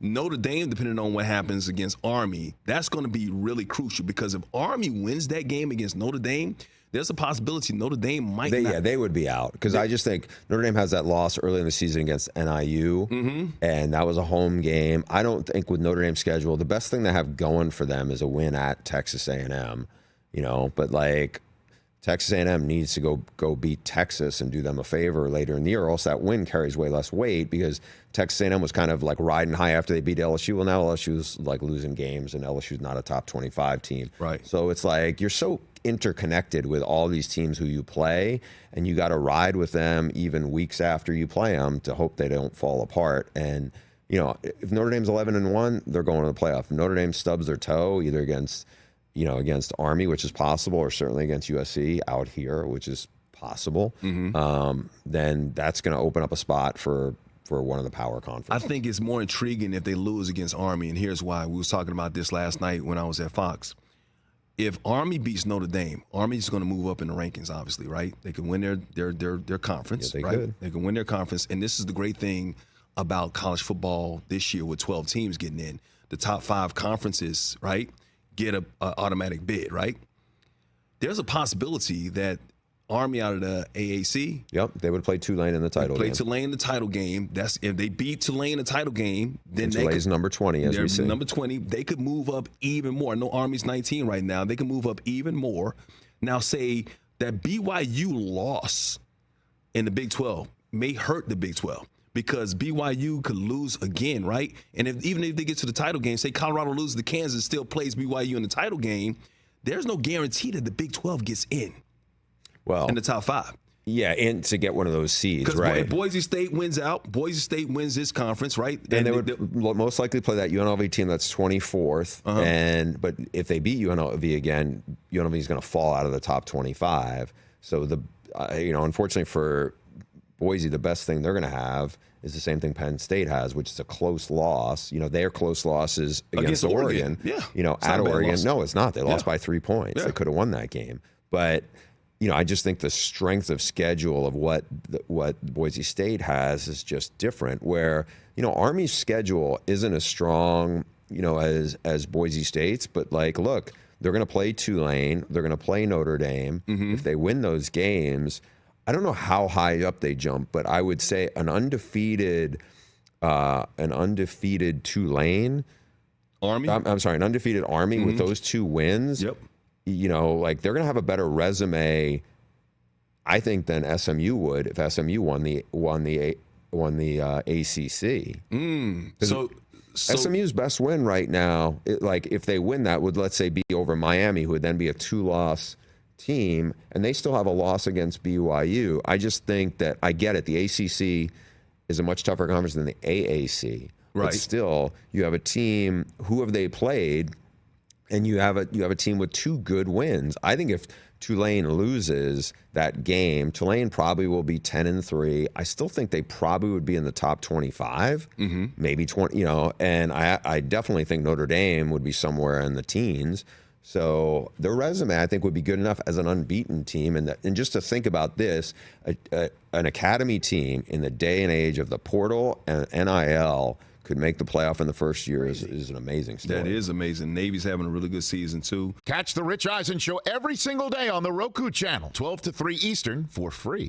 Notre Dame, depending on what happens against Army, that's going to be really crucial because if Army wins that game against Notre Dame, there's a possibility Notre Dame might not. Yeah, they would be out because I just think Notre Dame has that loss early in the season against NIU, and that was a home game. I don't think with Notre Dame's schedule, the best thing they have going for them is a win at Texas A&M, but like Texas A&M needs to go beat Texas and do them a favor later in the year, or else that win carries way less weight because Texas A&M was kind of like riding high after they beat LSU. Well, now LSU's like losing games, and LSU's not a top 25 team. Right. So it's like you're so interconnected with all these teams who you play, and you got to ride with them even weeks after you play them to hope they don't fall apart. And if Notre Dame's 11-1, they're going to the playoff. If Notre Dame stubs their toe either against Army, which is possible, or certainly against USC out here, which is possible, then that's going to open up a spot for one of the power conferences. I think it's more intriguing if they lose against Army, and here's why. We was talking about this last night when I was at Fox. If Army beats Notre Dame, Army's going to move up in the rankings, obviously, right? They can win their conference, yeah, right? Could. They can win their conference, and this is the great thing about college football this year with 12 teams getting in. The top 5 conferences, right, get a automatic bid, right? There's a possibility that Army out of the AAC. Yep, they would play Tulane in the title game. Play Tulane in the title game. That's if they beat Tulane in the title game, then Tulane's number 20, as we see. Number 20. They could move up even more. I know Army's 19 right now. They can move up even more. Now, say that BYU loss in the Big 12 may hurt the Big 12 because BYU could lose again, right? And even if they get to the title game, say Colorado loses to Kansas, still plays BYU in the title game, there's no guarantee that the Big 12 gets in. Well, in the top 5. Yeah, and to get one of those seeds, right? Because Boise State wins out. Boise State wins this conference, right? And they would most likely play that UNLV team that's 24th. But if they beat UNLV again, UNLV is going to fall out of the top 25. So unfortunately for Boise, the best thing they're going to have is the same thing Penn State has, which is a close loss. Their close losses against Oregon. Yeah. At Oregon. No, it's not. They lost by 3 points. Yeah. They could have won that game. But I just think the strength of schedule of what Boise State has is just different. Where Army's schedule isn't as strong, as Boise State's. But look, they're going to play Tulane, they're going to play Notre Dame. If they win those games, I don't know how high up they jump, but I would say an undefeated Tulane Army. I'm sorry, an undefeated Army with those 2 wins. Yep. They're going to have a better resume, I think, than SMU would if SMU won the ACC. So SMU's best win right now, if they win that, would let's say be over Miami, who would then be a 2-loss team, and they still have a loss against BYU. I just think that I get it. The ACC is a much tougher conference than the AAC. Right. But still, you have a team. Who have they played? And you have a team with 2 good wins. I think if Tulane loses that game, Tulane probably will be 10-3. I still think they probably would be in the top 25, maybe 20. And I definitely think Notre Dame would be somewhere in the teens. So their resume, I think, would be good enough as an unbeaten team. And just to think about this, an academy team in the day and age of the portal and NIL could make the playoff in the first year is an amazing story. That is amazing. Navy's having a really good season, too. Catch the Rich Eisen Show every single day on the Roku Channel, 12 to 3 Eastern, for free.